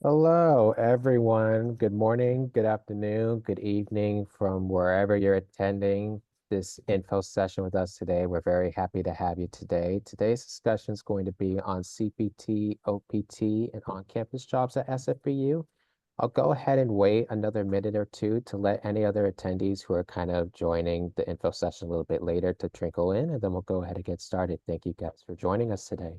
Hello, everyone. Good morning, good afternoon, good evening from wherever you're attending this info session with us today. We're very happy to have you today. Today's discussion is going to be on CPT, OPT, and on-campus jobs at SFBU. I'll go ahead and wait another minute or two to let any other attendees who are kind of joining the info session a little bit later to trickle in, and then we'll go ahead and get started. Thank you guys for joining us today.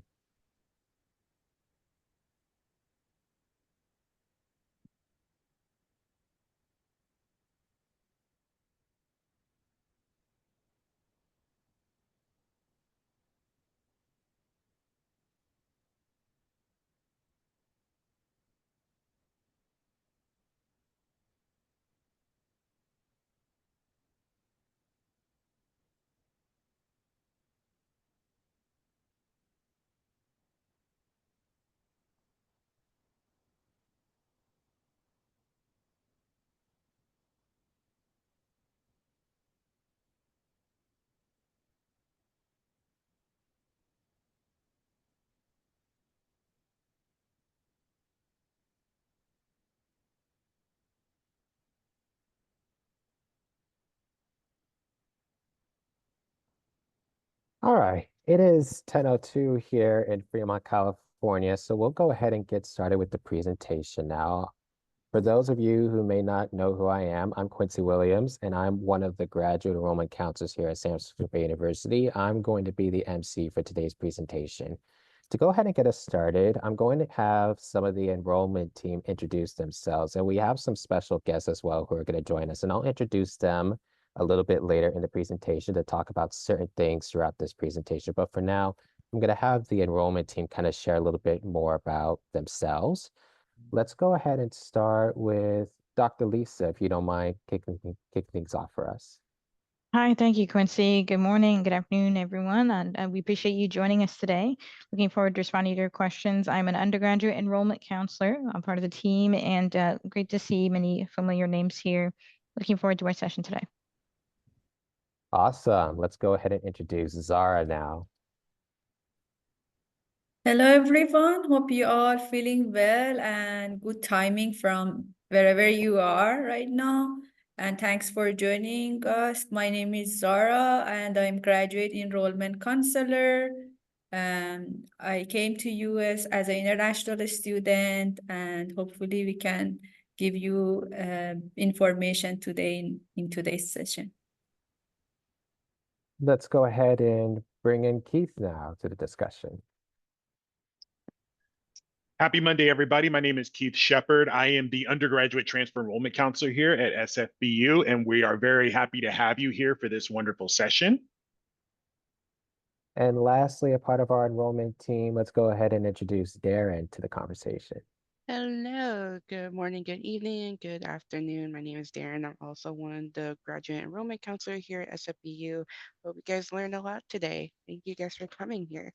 All right, it is 10:02 here in Fremont, California, so we'll go ahead and get started with the presentation now. For those of you who may not know who I am, I'm Quincy Williams, and I'm one of the graduate enrollment counselors here at San Francisco Bay University. I'm going to be the MC for today's presentation. To go ahead and get us started, I'm going to have some of the enrollment team introduce themselves, and we have some special guests as well who are going to join us, and I'll introduce them a little bit later in the presentation to talk about certain things throughout this presentation. But for now, I'm going to have the enrollment team kind of share a little bit more about themselves. Let's go ahead and start with Dr. Lisa, if you don't mind kick things off for us. Hi, thank you, Quincy. Good morning, good afternoon, everyone. And we appreciate you joining us today. Looking forward to responding to your questions. I'm an undergraduate enrollment counselor. I'm part of the team, and great to see many familiar names here. Looking forward to our session today. Awesome. Let's go ahead and introduce Zara now. Hello, everyone. Hope you are feeling well and good timing from wherever you are right now. And thanks for joining us. My name is Zara, and I'm graduate enrollment counselor. I came to US as an international student, and hopefully we can give you information today in today's session. Let's go ahead and bring in Keith now to the discussion. Happy Monday, everybody. My name is Keith Shepard. I am the undergraduate transfer enrollment counselor here at SFBU, and we are very happy to have you here for this wonderful session. And lastly, a part of our enrollment team, let's go ahead and introduce Darren to the conversation. Hello, good morning, good evening, good afternoon. My name is Darren. I'm also one of the graduate enrollment counselor here at SFBU. Hope you guys learned a lot today. Thank you guys for coming here.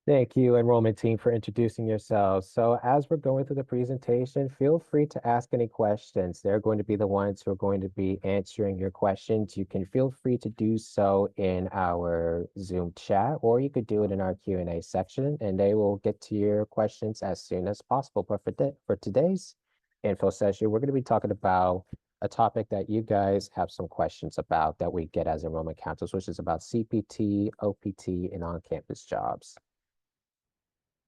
Thank you, enrollment team, for introducing yourselves. So as we're going through the presentation, feel free to ask any questions. They're going to be the ones who are going to be answering your questions. You can feel free to do so in our Zoom chat, or you could do it in our Q&A section, and they will get to your questions as soon as possible. But for today's info session, we're going to be talking about a topic that you guys have some questions about that we get as enrollment counselors, which is about CPT, OPT, and on-campus jobs.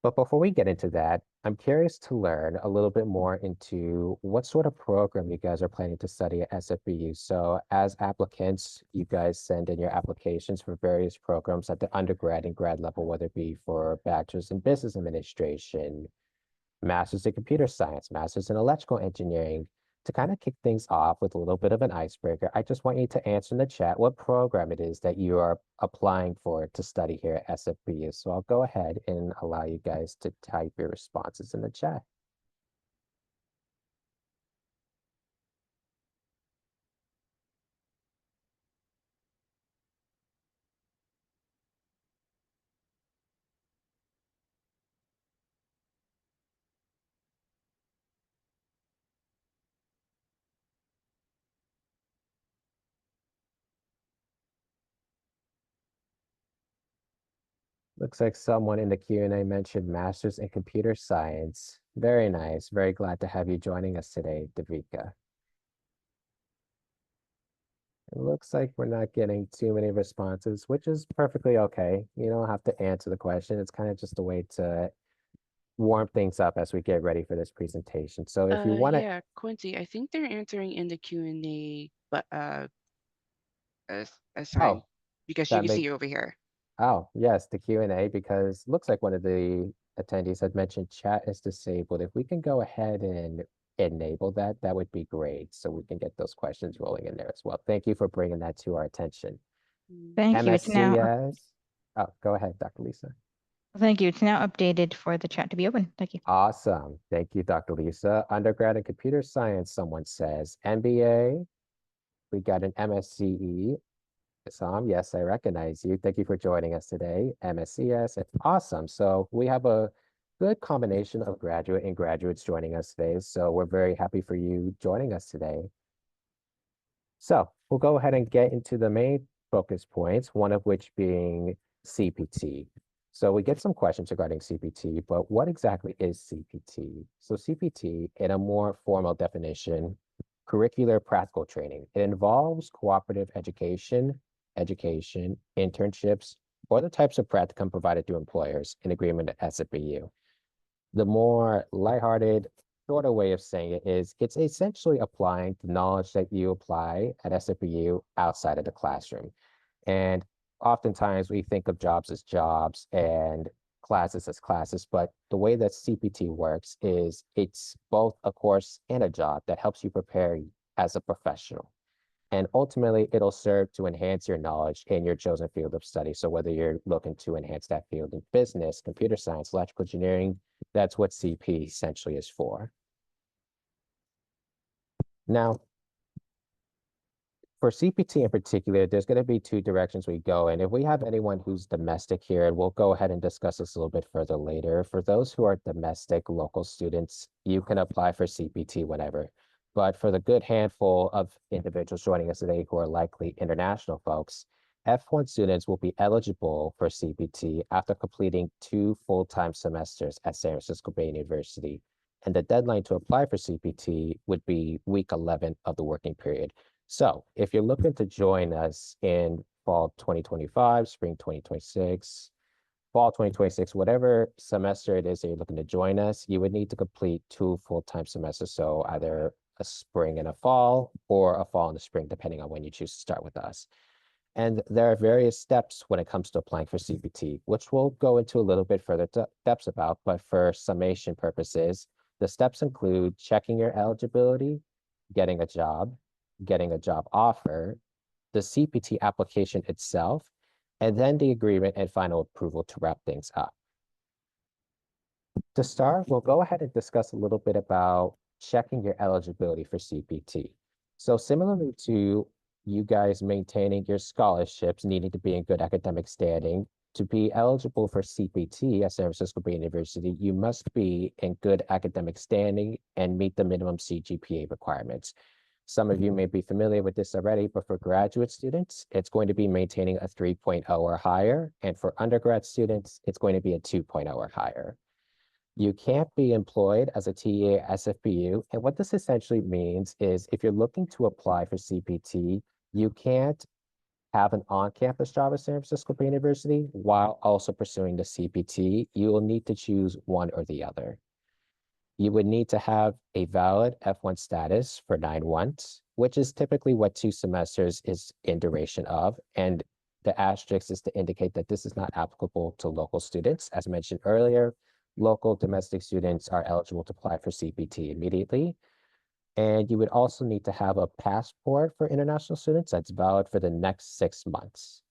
But before we get into that, I'm curious to learn a little bit more into what sort of program you guys are planning to study at SFBU. So as applicants, you guys send in your applications for various programs at the undergrad and grad level, whether it be for bachelor's in business administration, master's in computer science, master's in electrical engineering. To kind of kick things off with a little bit of an icebreaker, I just want you to answer in the chat what program it is that you are applying for to study here at SFBU. So I'll go ahead and allow you guys to type your responses in the chat. Looks like someone in the Q&A mentioned master's in computer science. Very nice. Very glad to have you joining us today, Davika. It looks like we're not getting too many responses, which is perfectly okay. You don't have to answer the question. It's kind of just a way to warm things up as we get ready for this presentation. So if you want to, Yeah, Quincy, I think they're answering in the Q&A, but as sign oh, because you that can make see over here. Oh, yes, the Q&A, because looks like one of the attendees had mentioned chat is disabled. If we can go ahead and enable that, that would be great. So we can get those questions rolling in there as well. Thank you for bringing that to our attention. Mm. Thank you. It's now, MSCS. Oh, go ahead, Dr. Lisa. thank you. It's now updated for the chat to be open. Thank you. Awesome. Thank you, Dr. Lisa. Undergrad in computer science, someone says. MBA, we got an MSCE. Sam, yes, I recognize you. Thank you for joining us today. MSCS, it's awesome. So we have a good combination of graduate and graduates joining us today. So we're very happy for you joining us today. So we'll go ahead and get into the main focus points, one of which being CPT. So we get some questions regarding CPT, but what exactly is CPT? So CPT, in a more formal definition, curricular practical training. It involves cooperative education, internships, or the types of practicum provided to employers in agreement at SFBU. The more lighthearted, shorter way of saying it is it's essentially applying the knowledge that you apply at SFBU outside of the classroom. And oftentimes we think of jobs as jobs and classes as classes, but the way that CPT works is it's both a course and a job that helps you prepare as a professional. And ultimately, it'll serve to enhance your knowledge in your chosen field of study. So whether you're looking to enhance that field in business, computer science, electrical engineering, that's what CP essentially is for. Now, for CPT in particular, there's going to be two directions we go. And if we have anyone who's domestic here, we'll go ahead and discuss this a little bit further later. For those who are domestic local students, you can apply for CPT whenever. But for the good handful of individuals joining us today who are likely international folks, F1 students will be eligible for CPT after completing 2 full-time semesters at San Francisco Bay University. And the deadline to apply for CPT would be week 11 of the working period. So if you're looking to join us in fall 2025, spring 2026, fall 2026, whatever semester it is that you're looking to join us, you would need to complete 2 full-time semesters. So either a spring and a fall or a fall and a spring, depending on when you choose to start with us. And there are various steps when it comes to applying for CPT, which we'll go into a little bit further depths about, but for summation purposes, the steps include checking your eligibility, getting a job offer, the CPT application itself, and then the agreement and final approval to wrap things up. To start, we'll go ahead and discuss a little bit about checking your eligibility for CPT. So similarly to you guys maintaining your scholarships, needing to be in good academic standing, to be eligible for CPT at San Francisco Bay University, you must be in good academic standing and meet the minimum CGPA requirements. Some of you may be familiar with this already, but for graduate students, it's going to be maintaining a 3.0 or higher. And for undergrad students, it's going to be a 2.0 or higher. You can't be employed as a TA at SFBU. And what this essentially means is if you're looking to apply for CPT, you can't have an on-campus job at San Francisco Bay University while also pursuing the CPT. You will need to choose one or the other. You would need to have a valid F1 status for 9 months, which is typically what 2 semesters is in duration of. And the asterisk is to indicate that this is not applicable to local students. As mentioned earlier, local domestic students are eligible to apply for CPT immediately. And you would also need to have a passport for international students that's valid for the next 6 months.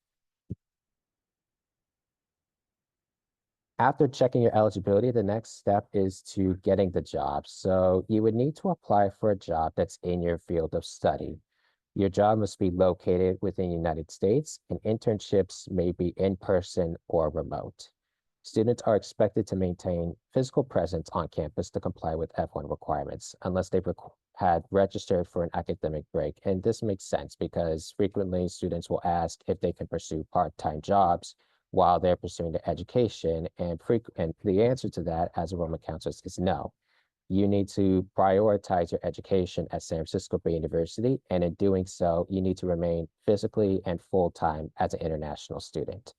After checking your eligibility, the next step is to getting the job. So you would need to apply for a job that's in your field of study. Your job must be located within the United States, and internships may be in person or remote. Students are expected to maintain physical presence on campus to comply with F1 requirements, unless they've had registered for an academic break. And this makes sense because frequently students will ask if they can pursue part-time jobs while they're pursuing their education, and the answer to that as enrollment counselors is no. you need to prioritize your education at San Francisco Bay University, and in doing so, you need to remain physically and full-time as an international student.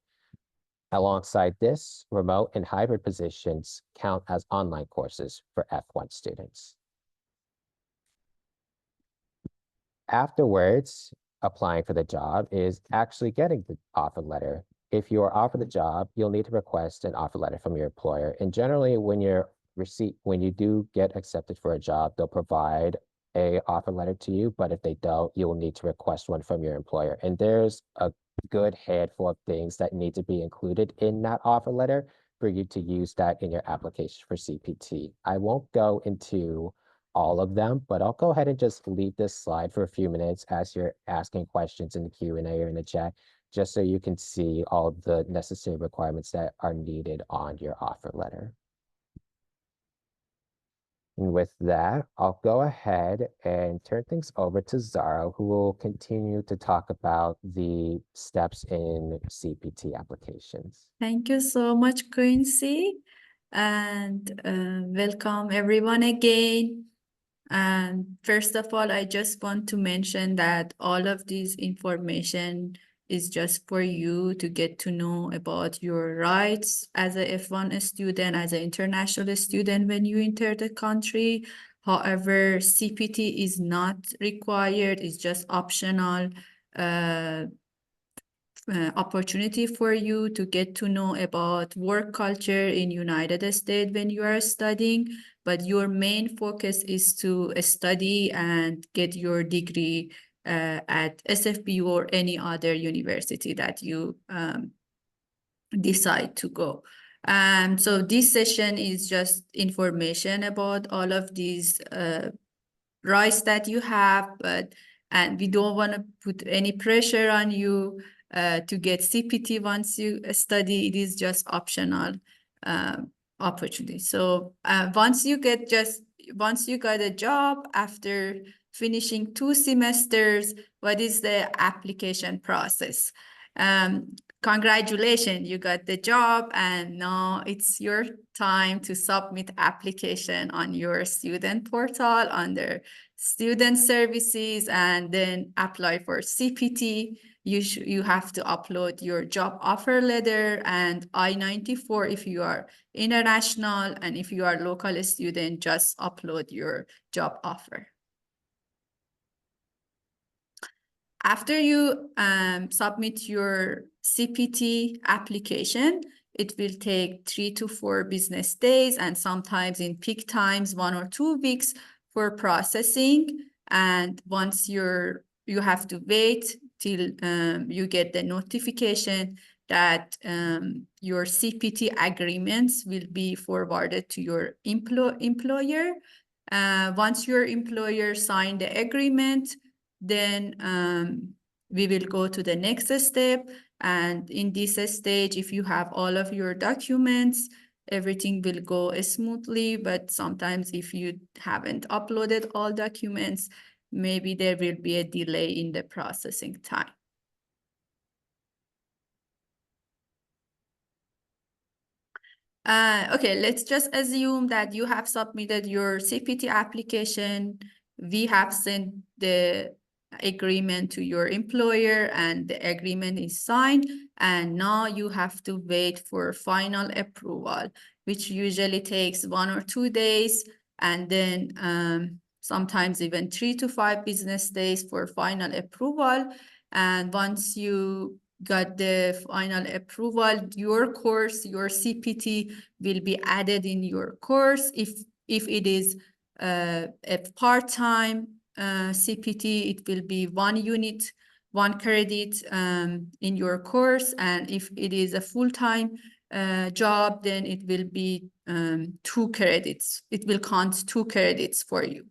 Alongside this, remote and hybrid positions count as online courses for F1 students. Afterwards, applying for the job is actually getting the offer letter. If you are offered the job, you'll need to request an offer letter from your employer. And generally, when you do get accepted for a job, they'll provide a offer letter to you, but if they don't, you will need to request one from your employer. And there's a good handful of things that need to be included in that offer letter for you to use that in your application for CPT. I won't go into all of them, but I'll go ahead and just leave this slide for a few minutes as you're asking questions in the Q&A or in the chat, just so you can see all the necessary requirements that are needed on your offer letter. And with that, I'll go ahead and turn things over to Zara, who will continue to talk about the steps in CPT applications. Thank you so much, Quincy, and welcome everyone again. And first of all, I just want to mention that all of this information is just for you to get to know about your rights as a F1 student, as an international student when you enter the country. However, CPT is not required, it's just optional opportunity for you to get to know about work culture in United States when you are studying, but your main focus is to study and get your degree at SFBU or any other university that you decide to go. So this session is just information about all of these rights that you have, and we don't want to put any pressure on you to get CPT once you study. It is just optional opportunity. So once you got a job after finishing 2 semesters, what is the application process? Congratulations, you got the job, and now it's your time to submit application on your student portal under student services, and then apply for CPT. You have to upload your job offer letter and I-94 if you are international, and if you are local student, just upload your job offer. After you submit your CPT application, it will take 3 to 4 business days, and sometimes in peak times, 1 or 2 weeks for processing. And once you have to wait till you get the notification that your CPT agreements will be forwarded to your employer. Once your employer signed the agreement, then we will go to the next step. And in this stage, if you have all of your documents, everything will go smoothly. But sometimes if you haven't uploaded all documents, maybe there will be a delay in the processing time. Okay, let's just assume that you have submitted your CPT application. We have sent the agreement to your employer, and the agreement is signed, and now you have to wait for final approval, which usually takes 1 or 2 days, and then sometimes even 3 to 5 business days for final approval. And once you got the final approval, your course, your CPT will be added in your course. If it is a part-time CPT, it will be 1 unit, 1 credit in your course. And if it is a full-time job, then it will be 2 credits. It will count 2 credits for you.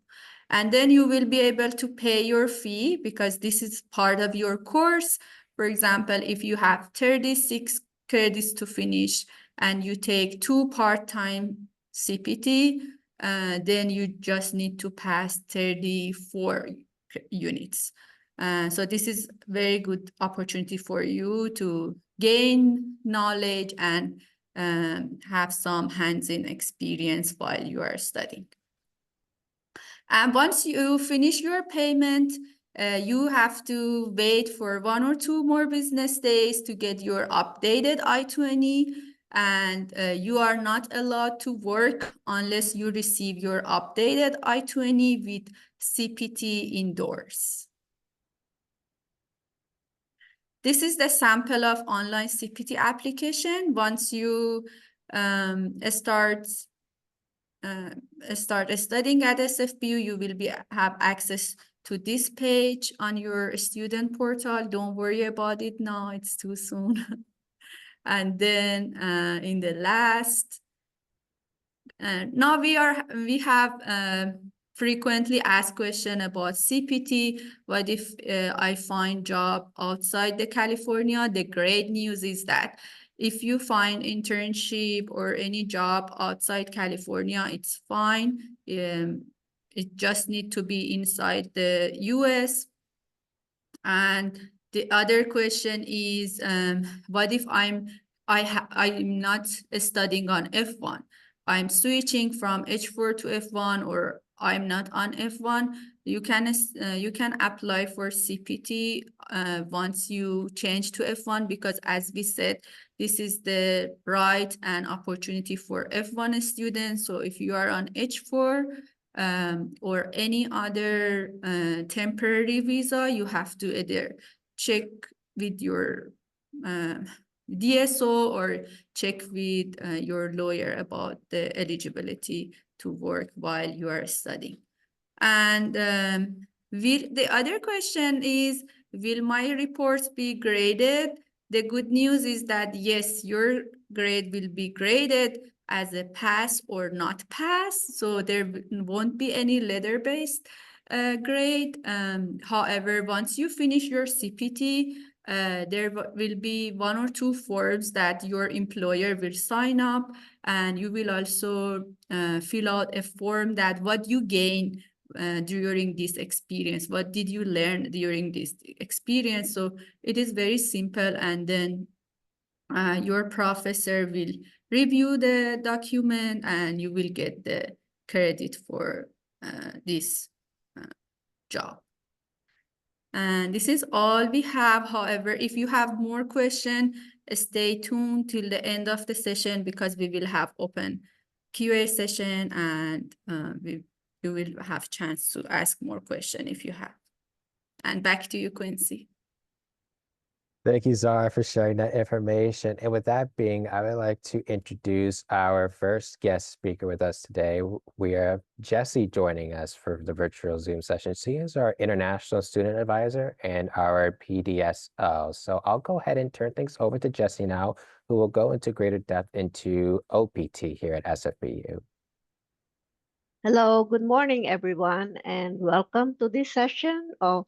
And then you will be able to pay your fee because this is part of your course. For example, if you have 36 credits to finish and you take 2 part-time CPT, then you just need to pass 34 units. So this is very good opportunity for you to gain knowledge and have some hands-on experience while you are studying. And once you finish your payment, you have to wait for 1 or 2 more business days to get your updated I-20, and you are not allowed to work unless you receive your updated I-20 with CPT indoors. This is the sample of online CPT application. Once you start studying at SFBU, you will have access to this page on your student portal. Don't worry about it now, it's too soon. And then in the last, now we have frequently asked question about CPT. What if I find job outside the California? The great news is that if you find internship or any job outside California, it's fine. It just need to be inside the US. And the other question is, what if I'm not studying on F1? I'm switching from H4 to F1, or I'm not on F1. You can apply for CPT once you change to F1, because as we said, this is the right and opportunity for F1 students. So if you are on H4, or any other temporary visa, you have to either check with your DSO or check with your lawyer about the eligibility to work while you are studying. And the other question is, will my reports be graded? The good news is that yes, your grade will be graded as a pass or not pass. So there won't be any letter-based grade. However, once you finish your CPT, there will be 1 or 2 forms that your employer will sign up, and you will also fill out a form that what you gain during this experience. What did you learn during this experience? So it is very simple, and then your professor will review the document and you will get the credit for this job. And this is all we have. However, if you have more questions, stay tuned till the end of the session, because we will have open QA session, and you will have chance to ask more questions if you have. And back to you, Quincy. Thank you, Zara, for sharing that information. And with that being, I would like to introduce our first guest speaker with us today. We have Jessie joining us for the virtual Zoom session. She is our International Student Advisor and our PDSO. So I'll go ahead and turn things over to Jessie now, who will go into greater depth into OPT here at SFBU. Hello, good morning, everyone, and welcome to this session of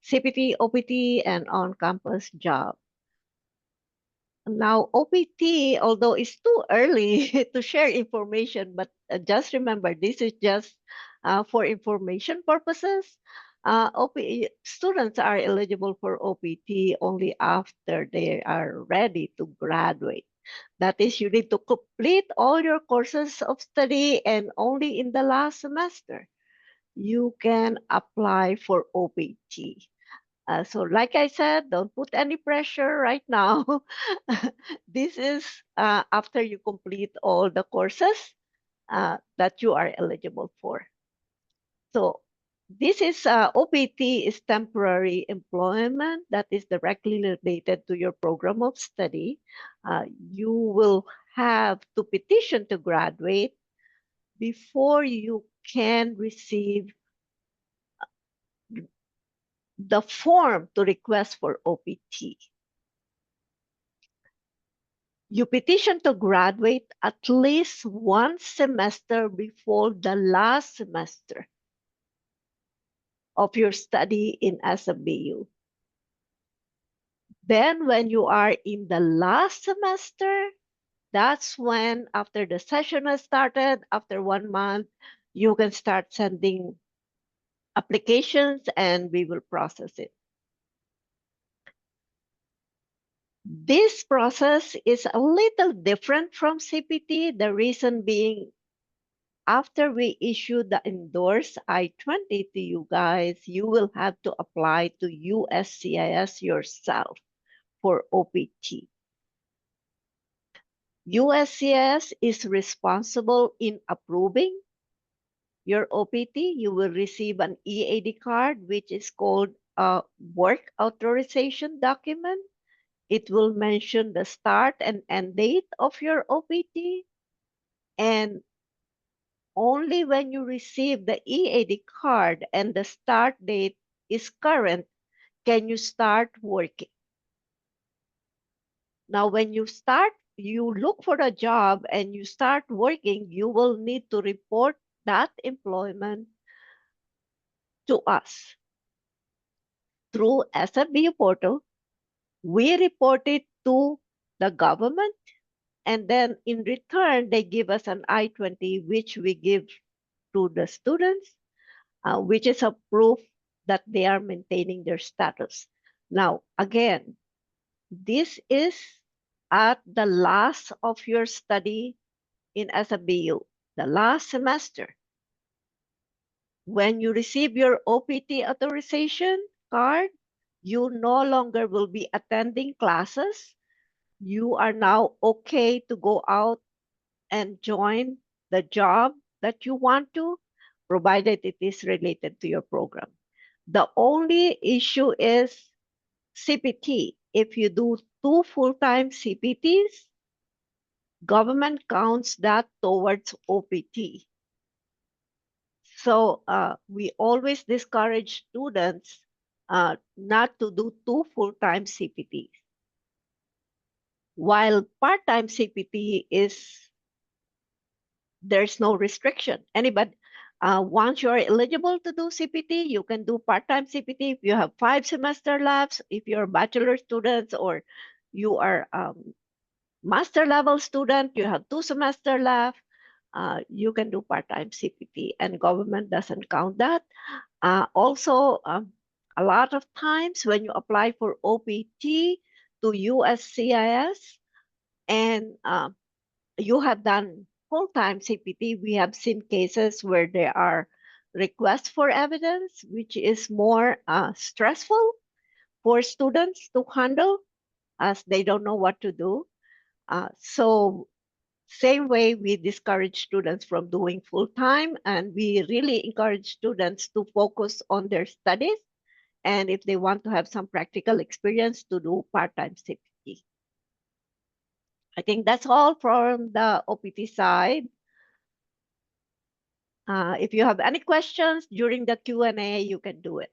CPT, OPT, and on-campus job. Now, OPT, although it's too early to share information, but just remember, this is just for information purposes. Students are eligible for OPT only after they are ready to graduate. That is, you need to complete all your courses of study, and only in the last semester you can apply for OPT. So like I said, don't put any pressure right now. This is after you complete all the courses that you are eligible for. So this is OPT is temporary employment that is directly related to your program of study. You will have to petition to graduate before you can receive the form to request for OPT. You petition to graduate at least 1 semester before the last semester of your study in SFBU. Then when you are in the last semester, that's when, after the session has started, after 1 month, you can start sending applications and we will process it. This process is a little different from CPT. The reason being, after we issue the endorsed I-20 to you guys, you will have to apply to USCIS yourself for OPT. USCIS is responsible in approving your OPT. You will receive an EAD card, which is called a work authorization document. It will mention the start and end date of your OPT. And only when you receive the EAD card and the start date is current can you start working. Now, when you look for a job and you start working, you will need to report that employment to us through SFBU portal. We report it to the government, and then in return, they give us an I-20, which we give to the students, which is a proof that they are maintaining their status. Now, again, this is at the last of your study in SFBU, the last semester. When you receive your OPT authorization card, you no longer will be attending classes. You are now okay to go out and join the job that you want to, provided it is related to your program. The only issue is CPT. If you do 2 full-time CPTs, government counts that towards OPT. So we always discourage students not to do 2 full-time CPTs. While part-time CPT there's no restriction. Anybody, once you're eligible to do CPT, you can do part-time CPT if you have 5 semester left, if you're bachelor students, or you are master level student, you have 2 semester left, you can do part-time CPT, and government doesn't count that. Also, a lot of times when you apply for OPT to USCIS and you have done full-time CPT, we have seen cases where there are requests for evidence, which is more stressful for students to handle as they don't know what to do. So same way we discourage students from doing full-time, and we really encourage students to focus on their studies. And if they want to have some practical experience, to do part-time CPT. I think that's all from the OPT side. If you have any questions during the Q&A, you can do it.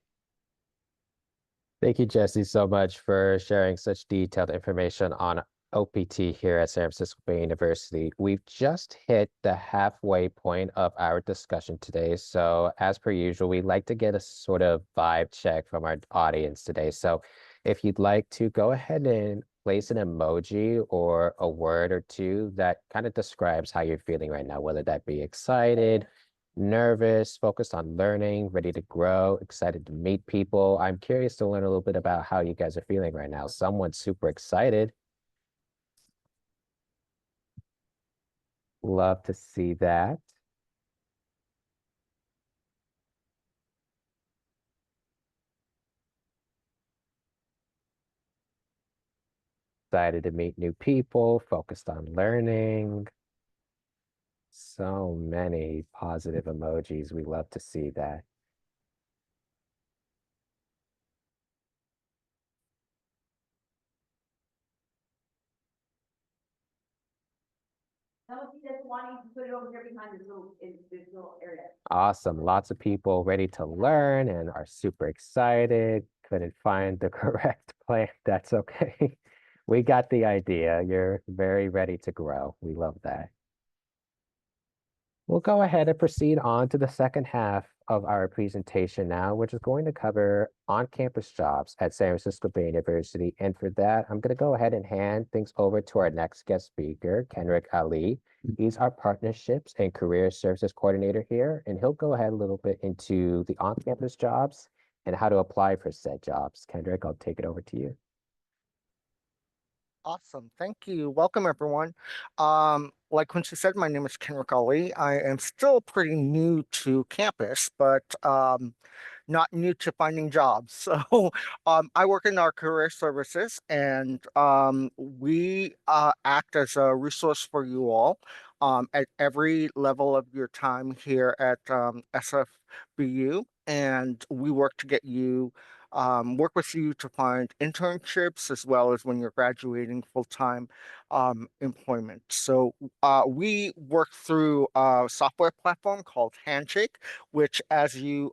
Thank you, Jesse, so much for sharing such detailed information on OPT here at San Francisco Bay University. We've just hit the halfway point of our discussion today. So as per usual, we'd like to get a sort of vibe check from our audience today. So if you'd like to go ahead and place an emoji or a word or two that kind of describes how you're feeling right now, whether that be excited, nervous, focused on learning, ready to grow, excited to meet people. I'm curious to learn a little bit about how you guys are feeling right now. Someone's super excited. Love to see that. Excited to meet new people, focused on learning. So many positive emojis. We love to see that. Awesome. Lots of people ready to learn and are super excited. Couldn't find the correct plan. That's okay. We got the idea. You're very ready to grow. We love that. We'll go ahead and proceed on to the second half of our presentation now, which is going to cover on-campus jobs at San Francisco Bay University. And for that, I'm going to go ahead and hand things over to our next guest speaker, Kenrick Ali. He's our Partnerships and Career Services Coordinator here, and he'll go ahead a little bit into the on-campus jobs and how to apply for said jobs. Kenrick, I'll take it over to you. Awesome. Thank you. Welcome, everyone. like Quincy said, my name is Kenrick. I am still pretty new to campus, but not new to finding jobs. So I work in our career services, and we act as a resource for you all at every level of your time here at SFBU. And we work to get you, work with you to find internships as well as when you're graduating full-time employment. So we work through a software platform called Handshake, which as you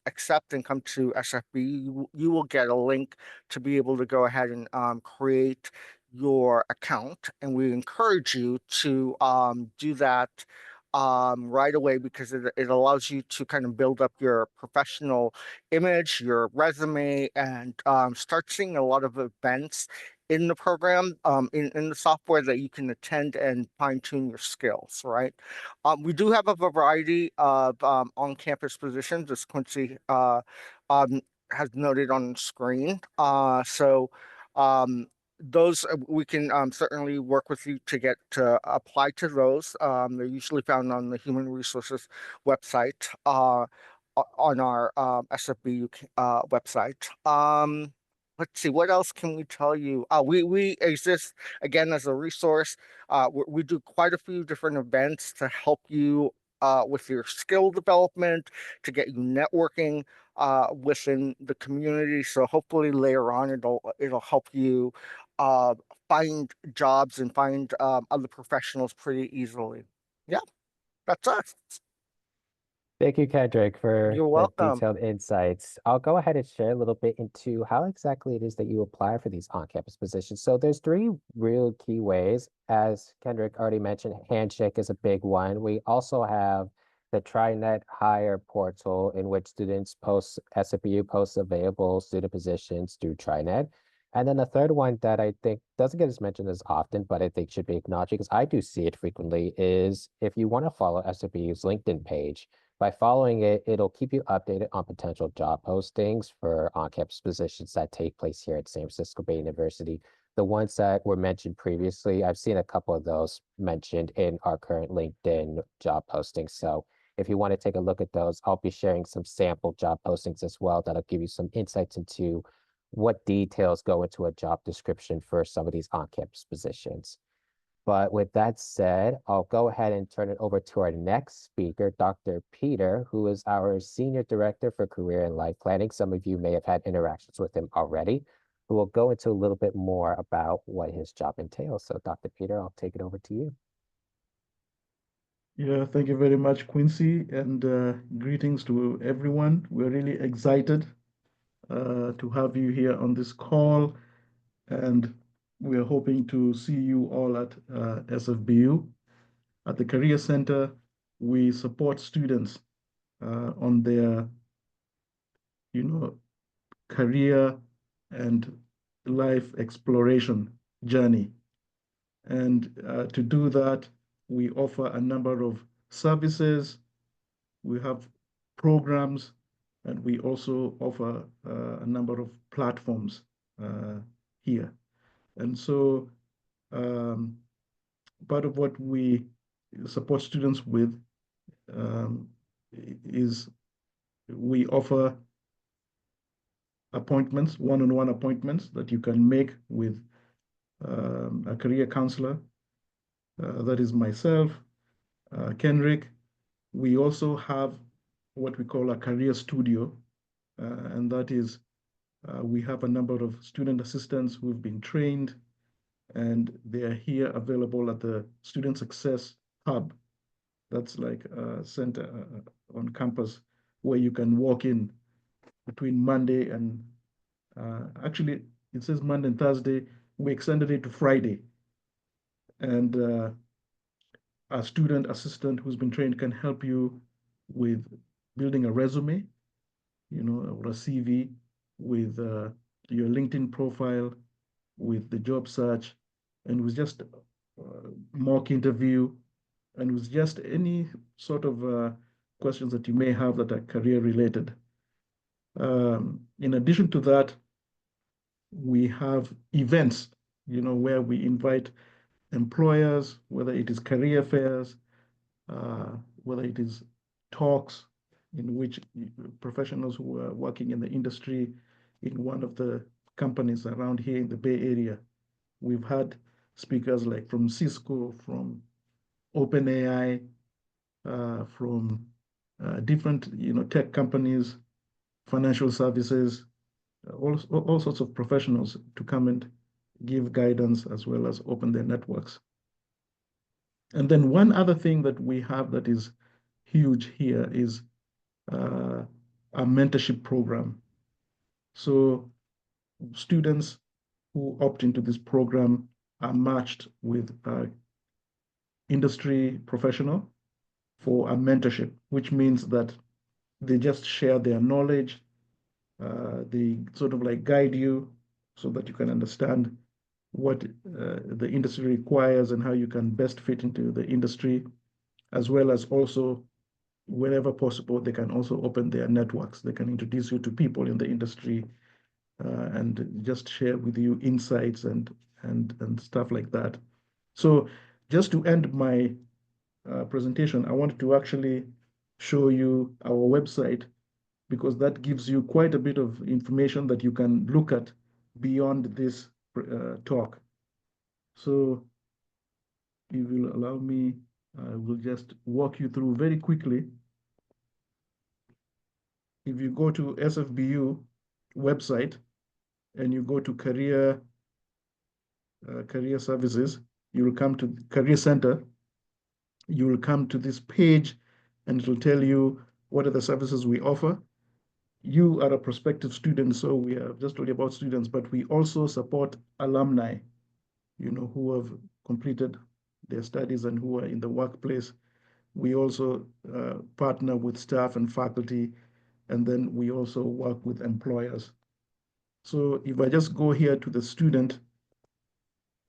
accept and come to SFB, you will get a link to be able to go ahead and create your account. And we encourage you to do that right away because it allows you to kind of build up your professional image, your resume, and start seeing a lot of events in the program, in the software that you can attend and fine tune your skills, right? We do have a variety of on-campus positions, as Quincy um, has noted on the screen. So those we can certainly work with you to get to apply to those. They're usually found on the Human Resources website, on our SFBU website. Let's see, what else can we tell you? We exist again as a resource. We do quite a few different events to help you with your skill development, to get you networking within the community. So hopefully later on it'll help you uh, find jobs and find other professionals pretty easily. Yeah, that's us. Thank you, Kendrick, for You're the welcome. detailed insights. I'll go ahead and share a little bit into how exactly it is that you apply for these on-campus positions. So there's three real key ways. As Kendrick already mentioned, Handshake is a big one. We also have the TriNet Hire portal in which students post, SFU posts available student positions through TriNet. And then the third one that I think doesn't get as mentioned as often, but I think should be acknowledged because I do see it frequently, is if you want to follow SFU's LinkedIn page. By following it, it'll keep you updated on potential job postings for on-campus positions that take place here at San Francisco Bay University. The ones that were mentioned previously, I've seen a couple of those mentioned in our current LinkedIn job postings. So if you want to take a look at those, I'll be sharing some sample job postings as well that'll give you some insights into what details go into a job description for some of these on-campus positions. But with that said, I'll go ahead and turn it over to our next speaker, Dr. Peter, who is our Senior Director for Career and Life Planning. Some of you may have had interactions with him already, who will go into a little bit more about what his job entails. So Dr. Peter, I'll take it over to you. Yeah, thank you very much, Quincy, and greetings to everyone. We're really excited to have you here on this call, and we're hoping to see you all at SFBU. At the Career Center, we support students on their, career and life exploration journey. And to do that, we offer a number of services. We have programs, and we also offer a number of platforms here. And so part of what we support students with is we offer appointments, one-on-one appointments that you can make with a career counselor. That is myself, Kenrick. We also have what we call a career studio, and that is we have a number of student assistants who've been trained, and they are here available at the Student Success Hub. That's like a center on campus where you can walk in between Monday and actually it says Monday and Thursday. We extended it to Friday. And a student assistant who's been trained can help you with building a resume, or a CV, with your LinkedIn profile, with the job search, and with just mock interview, and with just any sort of questions that you may have that are career related. In addition to that, we have events, where we invite employers, whether it is career fairs, whether it is talks in which professionals who are working in the industry in one of the companies around here in the Bay Area. We've had speakers like from Cisco, from OpenAI, from different tech companies, financial services, all sorts of professionals to come and give guidance as well as open their networks. And then one other thing that we have that is huge here is a mentorship program. So students who opt into this program are matched with an industry professional for a mentorship, which means that they just share their knowledge. They sort of like guide you so that you can understand what the industry requires and how you can best fit into the industry, as well as also, wherever possible, they can also open their networks. They can introduce you to people in the industry and just share with you insights and stuff like that. So just to end my presentation, I wanted to actually show you our website, because that gives you quite a bit of information that you can look at beyond this talk. So if you will allow me, I will just walk you through very quickly. If you go to SFBU website and you go to career services, you will come to Career Center. You will come to this page and it will tell you what are the services we offer. You are a prospective student, so we are just told you about students, but we also support alumni, who have completed their studies and who are in the workplace. We also partner with staff and faculty, and then we also work with employers. So if I just go here to the student,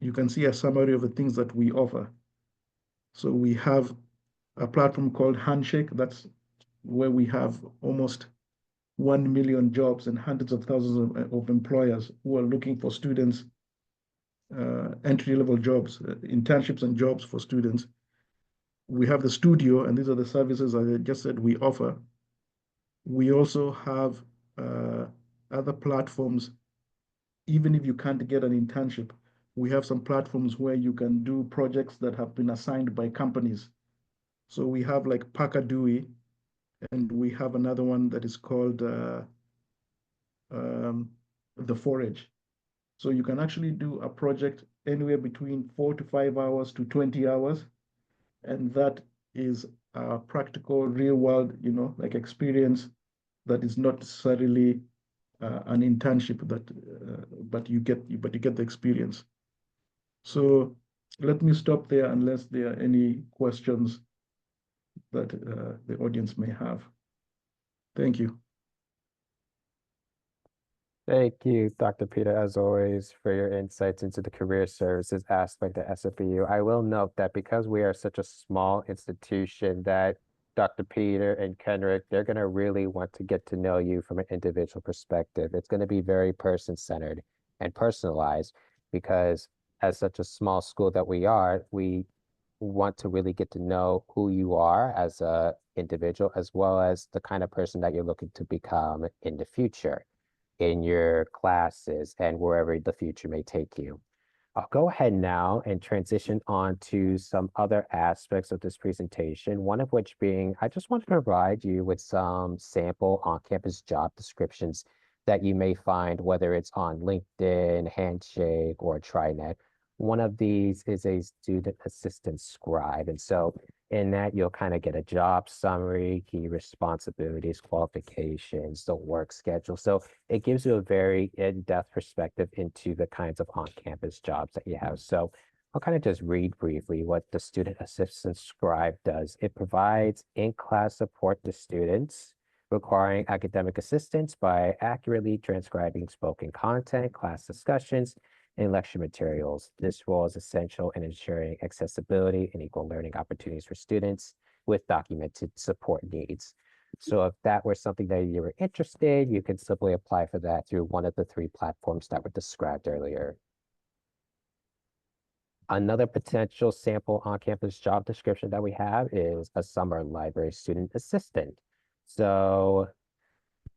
you can see a summary of the things that we offer. So we have a platform called Handshake. That's where we have almost 1 million jobs and hundreds of thousands of employers who are looking for students, entry-level jobs, internships and jobs for students. We have the studio, and these are the services I just said we offer. We also have other platforms. Even if you can't get an internship, we have some platforms where you can do projects that have been assigned by companies. So we have like Pakadui, and we have another one that is called The Forage. So you can actually do a project anywhere between 4 to 5 hours to 20 hours. And that is a practical, real world, like experience that is not necessarily an internship but you get the experience. So let me stop there unless there are any questions that the audience may have. Thank you. Thank you, Dr. Peter, as always, for your insights into the career services aspect at SFBU. I will note that because we are such a small institution, that Dr. Peter and Kenrick, they're going to really want to get to know you from an individual perspective. It's going to be very person-centered and personalized, because as such a small school that we are, we want to really get to know who you are as an individual, as well as the kind of person that you're looking to become in the future, in your classes and wherever the future may take you. I'll go ahead now and transition on to some other aspects of this presentation, one of which being, I just want to provide you with some sample on-campus job descriptions that you may find, whether it's on LinkedIn, Handshake, or TriNet. One of these is a student assistant scribe. And so in that, you'll kind of get a job summary, key responsibilities, qualifications, the work schedule. So it gives you a very in-depth perspective into the kinds of on-campus jobs that you have. So I'll kind of just read briefly what the student assistant scribe does. It provides in-class support to students requiring academic assistance by accurately transcribing spoken content, class discussions, and lecture materials. This role is essential in ensuring accessibility and equal learning opportunities for students with documented support needs. So if that were something that you were interested, you can simply apply for that through one of the 3 platforms that were described earlier. Another potential sample on-campus job description that we have is a summer library student assistant. So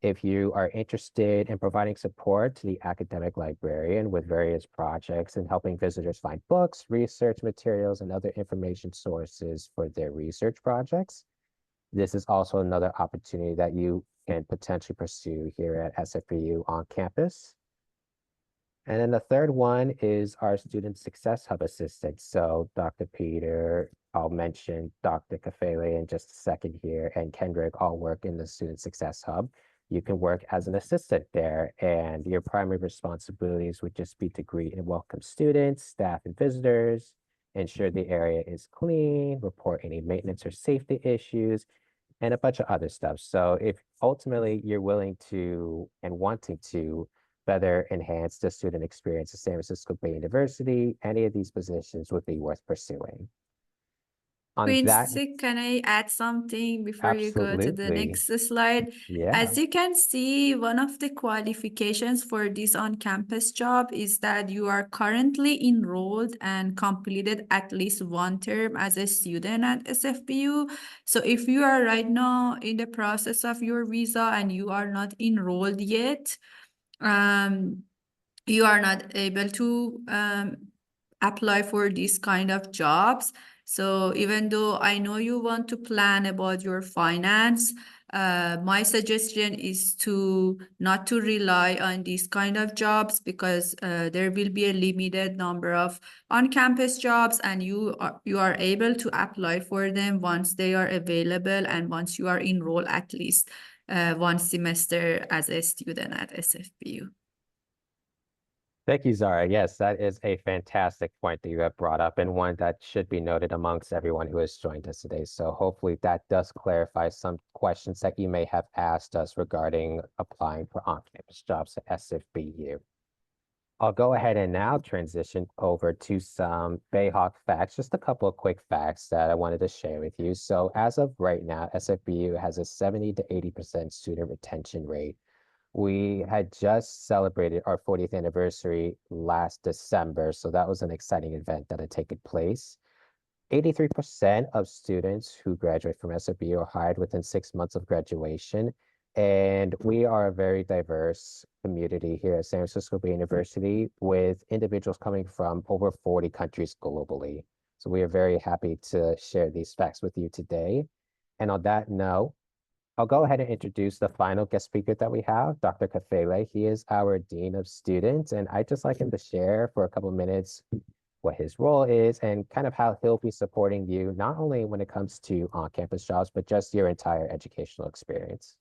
if you are interested in providing support to the academic librarian with various projects and helping visitors find books, research materials, and other information sources for their research projects, this is also another opportunity that you can potentially pursue here at SFBU on campus. And then the third one is our Student Success Hub assistant. So Dr. Peter, I'll mention Dr. Kafele in just a second here, and Kenrick all work in the Student Success Hub. You can work as an assistant there, and your primary responsibilities would just be to greet and welcome students, staff, and visitors, ensure the area is clean, report any maintenance or safety issues, and a bunch of other stuff. So if ultimately you're willing to and wanting to better enhance the student experience at San Francisco Bay University, any of these positions would be worth pursuing. On that, Quincy, can I add something before you go to the absolutely. next slide? Yeah. As you can see, one of the qualifications for this on-campus job is that you are currently enrolled and completed at least one term as a student at SFBU. So if you are right now in the process of your visa and you are not enrolled yet, you are not able to apply for these kind of jobs. So even though I know you want to plan about your finance, my suggestion is to not to rely on these kind of jobs because there will be a limited number of on-campus jobs, and you are able to apply for them once they are available and once you are enrolled at least one semester as a student at SFBU. Thank you, Zara. Yes, that is a fantastic point that you have brought up and one that should be noted amongst everyone who has joined us today. So hopefully that does clarify some questions that you may have asked us regarding applying for on-campus jobs at SFBU. I'll go ahead and now transition over to some Bayhawk facts, just a couple of quick facts that I wanted to share with you. So as of right now, SFBU has a 70 to 80% student retention rate. We had just celebrated our 40th anniversary last December, so that was an exciting event that had taken place. 83% of students who graduate from SFBU are hired within 6 months of graduation, and we are a very diverse community here at San Francisco Bay University with individuals coming from over 40 countries globally. So we are very happy to share these facts with you today. And on that note, I'll go ahead and introduce the final guest speaker that we have, Dr. Kafele. He is our Dean of Students, and I'd just like him to share for a couple of minutes what his role is and kind of how he'll be supporting you, not only when it comes to on-campus jobs, but just your entire educational experience.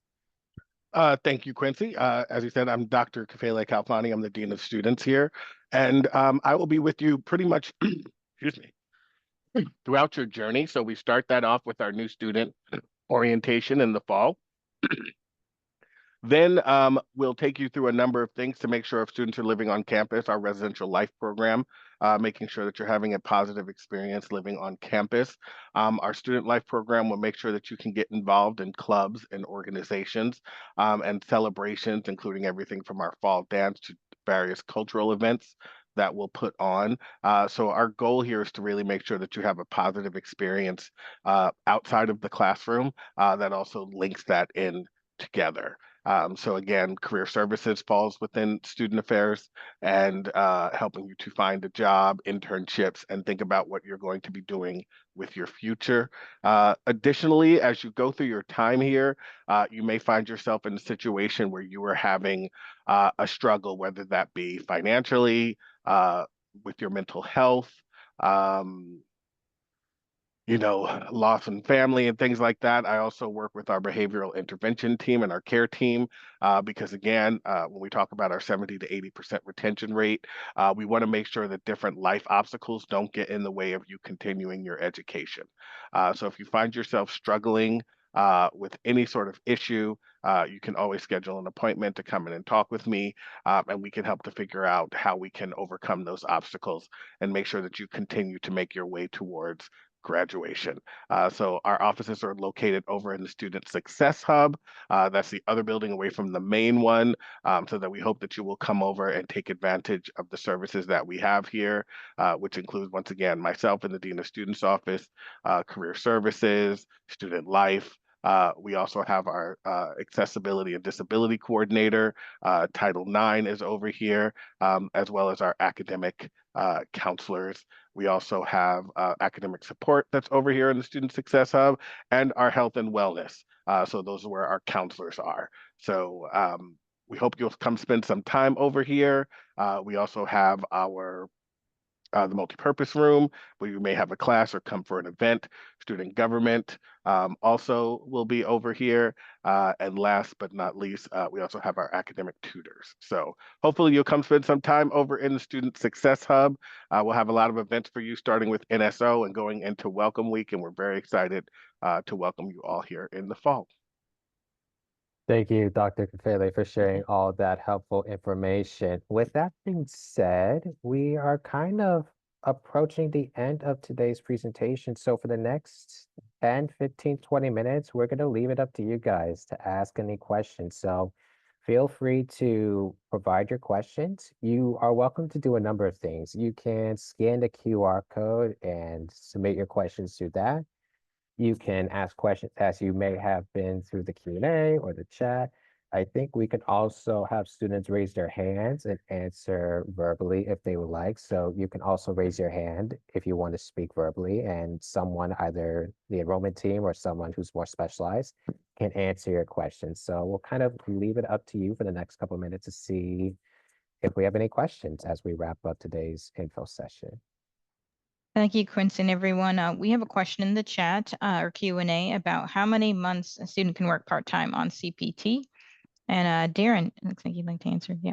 Thank you, Quincy. As you said, I'm Dr. Kafele Khalfani. I'm the Dean of Students here, and I will be with you pretty much, excuse me, throughout your journey. So we start that off with our new student orientation in the fall. Then we'll take you through a number of things to make sure if students are living on campus, our residential life program, making sure that you're having a positive experience living on campus. Our student life program will make sure that you can get involved in clubs and organizations and celebrations, including everything from our fall dance to various cultural events that we'll put on. So our goal here is to really make sure that you have a positive experience outside of the classroom that also links that in together. So again, career services falls within student affairs and helping you to find a job, internships, and think about what you're going to be doing with your future. Additionally, as you go through your time here, you may find yourself in a situation where you are having a struggle, whether that be financially, with your mental health, loss in family and things like that. I also work with our behavioral intervention team and our care team because, again, when we talk about our 70 to 80% retention rate, we want to make sure that different life obstacles don't get in the way of you continuing your education. So if you find yourself struggling with any sort of issue, you can always schedule an appointment to come in and talk with me, and we can help to figure out how we can overcome those obstacles and make sure that you continue to make your way towards graduation. So our offices are located over in the Student Success Hub. That's the other building away from the main one, so that we hope that you will come over and take advantage of the services that we have here, which includes, once again, myself in the Dean of Students Office, Career Services, Student Life. We also have our Accessibility and Disability Coordinator. Title IX is over here, as well as our academic counselors. We also have academic support that's over here in the Student Success Hub, and our health and wellness. So those are where our counselors are. So we hope you'll come spend some time over here. We also have our the multipurpose room, where you may have a class or come for an event. Student government also will be over here. And last but not least, we also have our academic tutors. So hopefully you'll come spend some time over in the Student Success Hub. We'll have a lot of events for you, starting with NSO and going into Welcome Week. And we're very excited to welcome you all here in the fall. Thank you, Dr. Kafele, for sharing all that helpful information. With that being said, we are kind of approaching the end of today's presentation. So for the next 10, 15, 20 minutes, we're going to leave it up to you guys to ask any questions. So feel free to provide your questions. You are welcome to do a number of things. You can scan the QR code and submit your questions through that. You can ask questions as you may have been through the Q&A or the chat. I think we can also have students raise their hands and answer verbally if they would like. So you can also raise your hand if you want to speak verbally, and someone, either the enrollment team or someone who's more specialized, can answer your questions. So we'll kind of leave it up to you for the next couple of minutes to see if we have any questions as we wrap up today's info session. Thank you, Quincy, and everyone. We have a question in the chat or Q&A about how many months a student can work part-time on CPT. And Darren, it looks like you'd like to answer. Yeah.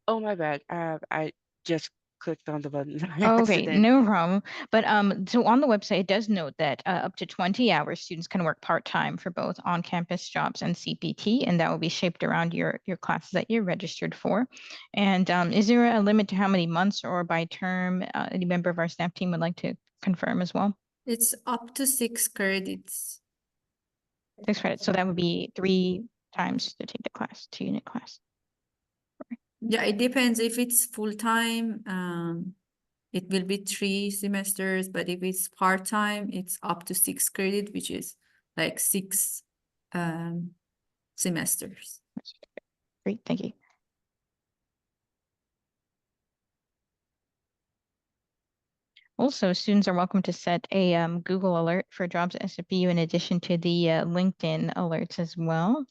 Oh, my bad. I just clicked on the button by Okay, accident. no problem. But so on the website, it does note that up to 20 hours students can work part-time for both on-campus jobs and CPT, and that will be shaped around your classes that you're registered for. And is there a limit to how many months or by term any member of our staff team would like to confirm as well? It's up to 6 credits. 6 credits. So that would be 3 times to take the class, 2-unit class. Yeah, it depends. If it's full-time, it will be 3 semesters, but if it's part-time, it's up to 6 credit, which is like 6 semesters. Great, thank you. Also, students are welcome to set a Google alert for jobs at SFBU in addition to the LinkedIn alerts as well.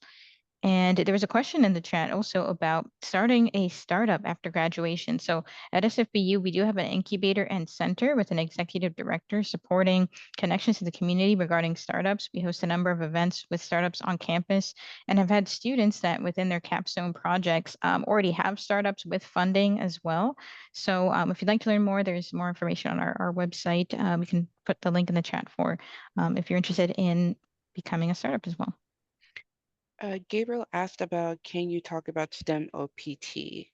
And there was a question in the chat also about starting a startup after graduation. So at SFBU, we do have an incubator and center with an executive director supporting connections to the community regarding startups. We host a number of events with startups on campus and have had students that within their capstone projects already have startups with funding as well. So if you'd like to learn more, there's more information on our website. We can put the link in the chat for if you're interested in becoming a startup as well. Gabriel asked about, can you talk about STEM OPT?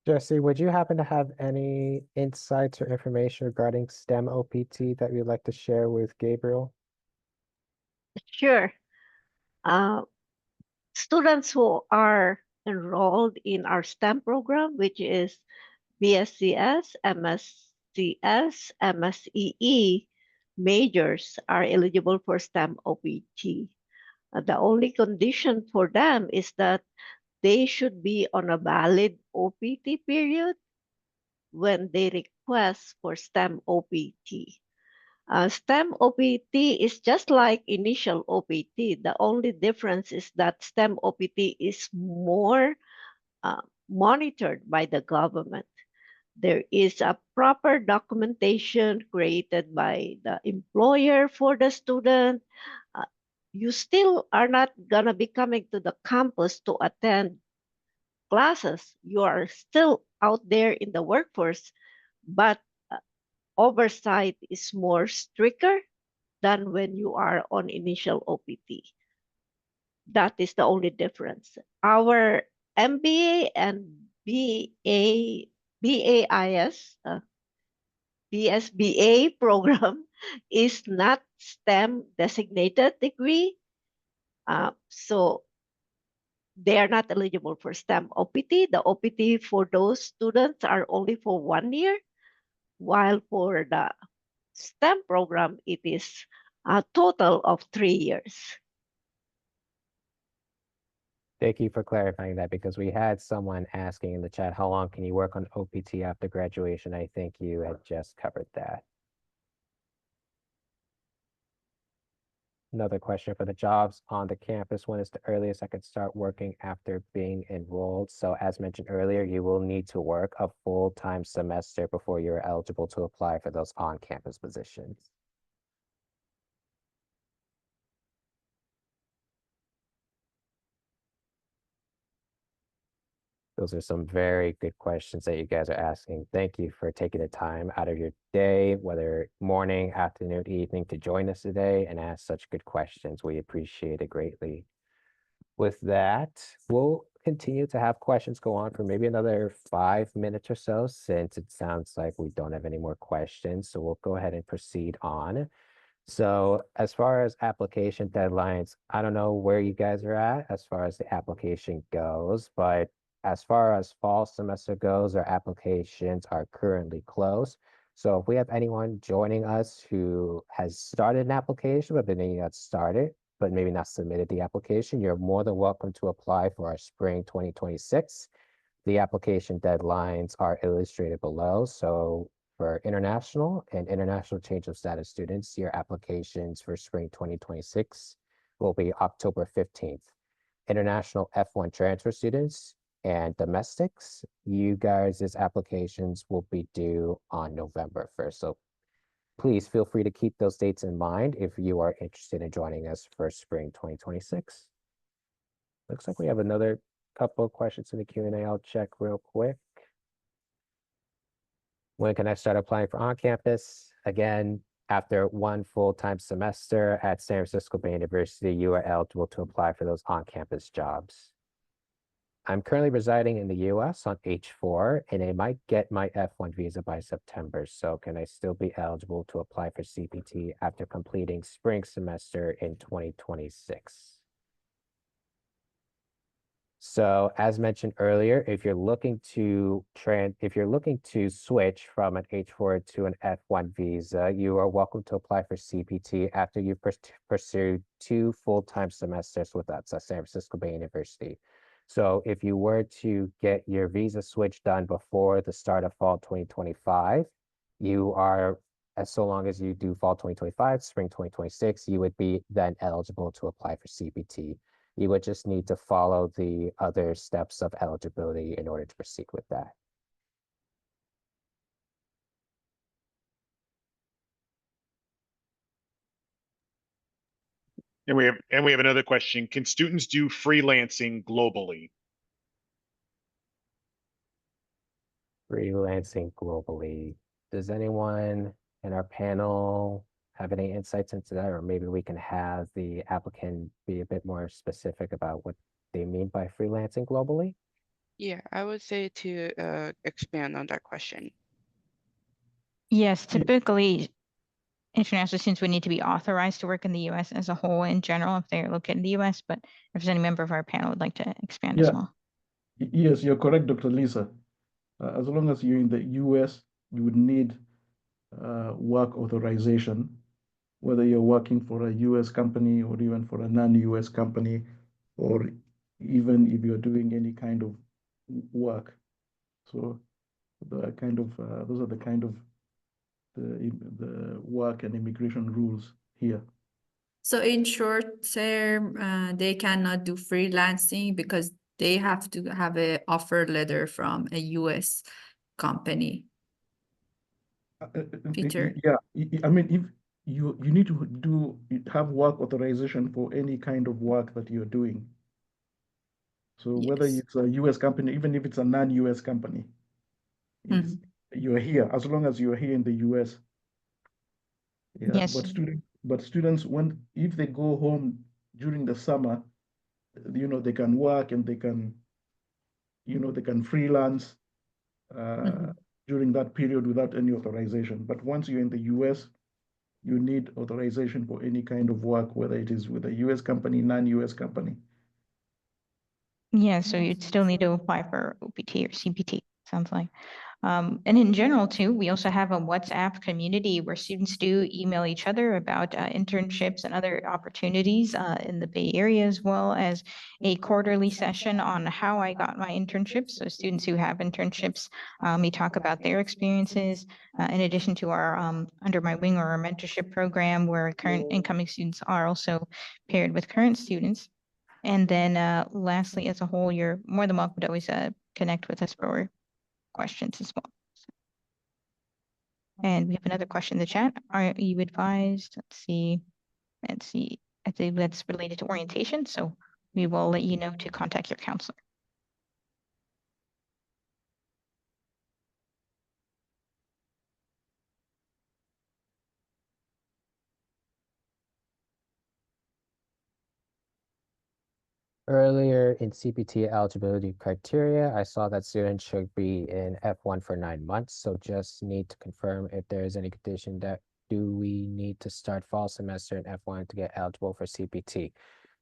Jesse, would you happen to have any insights or information regarding STEM OPT that you'd like to share with Gabriel? Sure. Students who are enrolled in our STEM program, which is BSCS, MSCS, MSEE majors, are eligible for STEM OPT. The only condition for them is that they should be on a valid OPT period when they request for STEM OPT. STEM OPT is just like initial OPT. The only difference is that STEM OPT is more monitored by the government. There is a proper documentation created by the employer for the student. You still are not going to be coming to the campus to attend classes. You are still out there in the workforce, but oversight is more stricter than when you are on initial OPT. That is the only difference. Our MBA and BAIS, BSBA program is not STEM designated degree. So they are not eligible for STEM OPT. The OPT for those students are only for 1 year, while for the STEM program, it is a total of 3 years. Thank you for clarifying that because we had someone asking in the chat, how long can you work on OPT after graduation? I think you had just covered that. Another question for the jobs on the campus. When is the earliest I could start working after being enrolled? So as mentioned earlier, you will need to work a full-time semester before you're eligible to apply for those on-campus positions. Those are some very good questions that you guys are asking. Thank you for taking the time out of your day, whether morning, afternoon, evening, to join us today and ask such good questions. We appreciate it greatly. With that, we'll continue to have questions go on for maybe another 5 minutes or so, since it sounds like we don't have any more questions. So we'll go ahead and proceed on. So as far as application deadlines, I don't know where you guys are at as far as the application goes, but as far as fall semester goes, our applications are currently closed. So if we have anyone joining us who has started an application, but maybe not started, but maybe not submitted the application, you're more than welcome to apply for our spring 2026. The application deadlines are illustrated below. So for international and international change of status students, your applications for spring 2026 will be October 15th. International F1 transfer students and domestics, you guys' applications will be due on November 1st. So please feel free to keep those dates in mind if you are interested in joining us for spring 2026. Looks like we have another couple of questions in the Q&A. I'll check real quick. When can I start applying for on-campus? Again, after one full-time semester at San Francisco Bay University, you are eligible to apply for those on-campus jobs. I'm currently residing in the US on H4, and I might get my F1 visa by September. So can I still be eligible to apply for CPT after completing spring semester in 2026? So as mentioned earlier, if you're looking to switch from an H4 to an F1 visa, you are welcome to apply for CPT after you pursue 2 full-time semesters with us at San Francisco Bay University. So if you were to get your visa switch done before the start of fall 2025, you are, as so long as you do fall 2025, spring 2026, you would be then eligible to apply for CPT. You would just need to follow the other steps of eligibility in order to proceed with that. And we have another question. Can students do freelancing globally? Freelancing globally. Does anyone in our panel have any insights into that? Or maybe we can have the applicant be a bit more specific about what they mean by freelancing globally? Yeah, I would say to expand on that question. Yes, typically international students would need to be authorized to work in the US as a whole in general if they're located in the US, but if there's any member of our panel would like to expand as well. Yes, you're correct, Dr. Lisa. As long as you're in the US, you would need work authorization, whether you're working for a US company or even for a non-US company, or even if you're doing any kind of work. So those are the kind of the work and immigration rules here. So in short term, they cannot do freelancing because they have to have an offer letter from a US company. Peter? Yeah, I mean, if you need to have work authorization for any kind of work that you're doing. So whether Yes. it's a US company, even if it's a non-US company, you're here, as long as you're here in the US. Yeah, Yes. but students, if they go home during the summer, they can work and they can they can freelance during that period without any authorization. But once you're in the US, you need authorization for any kind of work, whether it is with a US company, non-US company. Yeah, so you'd still need to apply for OPT or CPT, sounds like. And in general, too, we also have a WhatsApp community where students do email each other about internships and other opportunities in the Bay Area, as well as a quarterly session on how I got my internships. So students who have internships, we talk about their experiences, in addition to our Under My Wing or our mentorship program, where current incoming students are also paired with current students. And then lastly, as a whole, you're more than welcome to always connect with us for questions as well. And we have another question in the chat. Are you advised? Let's see. I think that's related to orientation. So we will let you know to contact your counselor. Earlier in CPT eligibility criteria, I saw that students should be in F1 for 9 months. So just need to confirm if there is any condition that do we need to start fall semester in F1 to get eligible for CPT.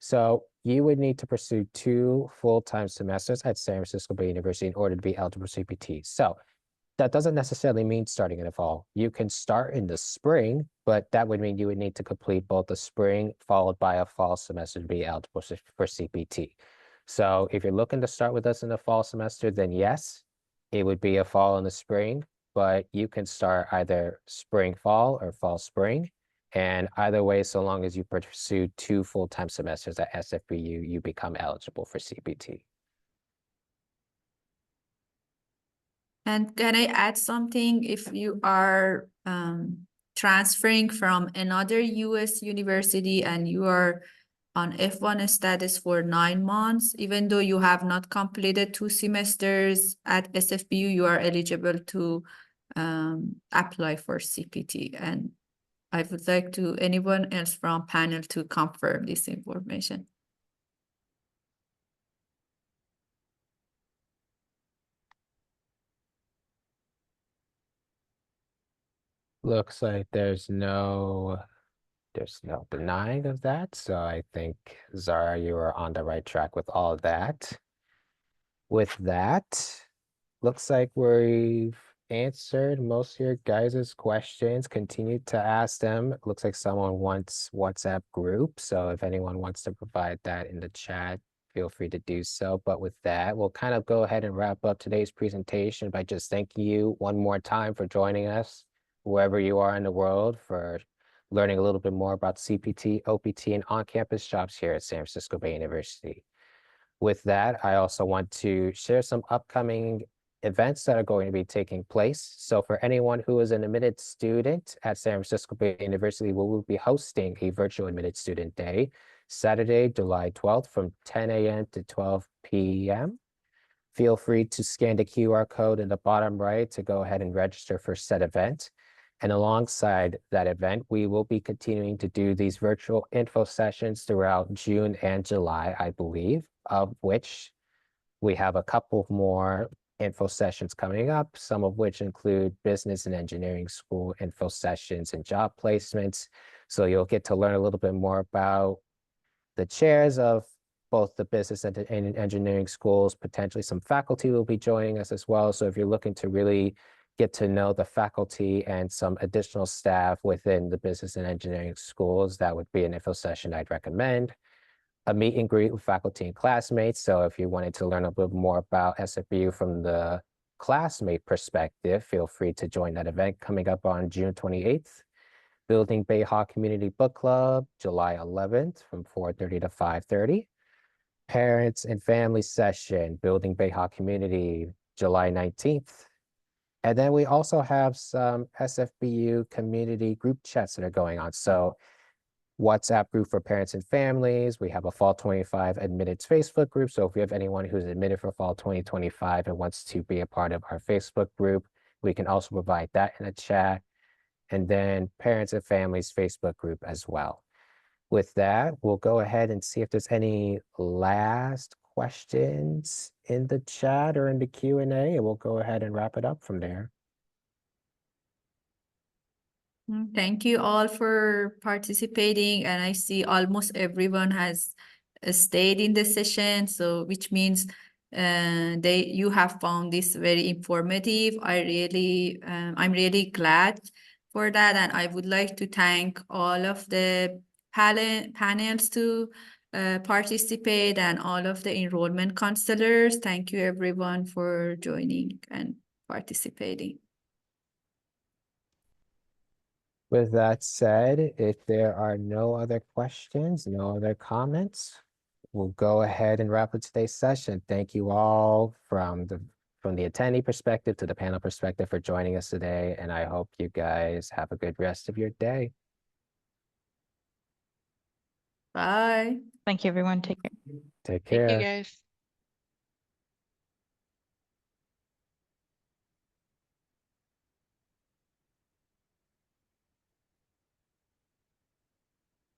So you would need to pursue 2 full-time semesters at San Francisco Bay University in order to be eligible for CPT. So that doesn't necessarily mean starting in the fall. You can start in the spring, but that would mean you would need to complete both the spring followed by a fall semester to be eligible for CPT. So if you're looking to start with us in the fall semester, then yes, it would be a fall and the spring, but you can start either spring, fall or fall, spring. And either way, so long as you pursue 2 full-time semesters at SFBU, you become eligible for CPT. And can I add something? If you are transferring from another US university and you are on F1 status for 9 months, even though you have not completed 2 semesters at SFBU, you are eligible to apply for CPT. And I would like to anyone else from panel to confirm this information. Looks like there's no denying of that. So I think, Zara, you are on the right track with all of that. With that, looks like we've answered most of your guys' questions. Continue to ask them. It looks like someone wants WhatsApp group. So if anyone wants to provide that in the chat, feel free to do so. But with that, we'll kind of go ahead and wrap up today's presentation by just thanking you one more time for joining us, wherever you are in the world, for learning a little bit more about CPT, OPT, and on-campus jobs here at San Francisco Bay University. With that, I also want to share some upcoming events that are going to be taking place. So for anyone who is an admitted student at San Francisco Bay University, we will be hosting a virtual admitted student day, Saturday, July 12th from 10 a.m. to 12 p.m. Feel free to scan the QR code in the bottom right to go ahead and register for said event. And alongside that event, we will be continuing to do these virtual info sessions throughout June and July, I believe, of which we have a couple more info sessions coming up, some of which include business and engineering school info sessions and job placements. So you'll get to learn a little bit more about the chairs of both the business and engineering schools. Potentially some faculty will be joining us as well. So if you're looking to really get to know the faculty and some additional staff within the business and engineering schools, that would be an info session I'd recommend. A meet and greet with faculty and classmates. So if you wanted to learn a bit more about SFBU from the classmate perspective, feel free to join that event coming up on June 28th. Building Bayhawk Community Book Club, July 11th from 4:30 to 5:30. Parents and Family Session, Building Bayhawk Community, July 19th. And then we also have some SFBU community group chats that are going on. So WhatsApp group for parents and families. We have a Fall 25 admitted Facebook group. So if you have anyone who's admitted for Fall 2025 and wants to be a part of our Facebook group, we can also provide that in a chat. And then parents and families Facebook group as well. With that, we'll go ahead and see if there's any last questions in the chat or in the Q&A, and we'll go ahead and wrap it up from there. Thank you all for participating, and I see almost everyone has stayed in the session, so which means you have found this very informative. I'm really glad for that, and I would like to thank all of the panels to participate and all of the enrollment counselors. Thank you everyone for joining and participating. With that said, if there are no other questions, no other comments, we'll go ahead and wrap up today's session. Thank you all from the attendee perspective to the panel perspective for joining us today, and I hope you guys have a good rest of your day. Bye. Thank you, everyone. Take care. Take Thank you, care. guys.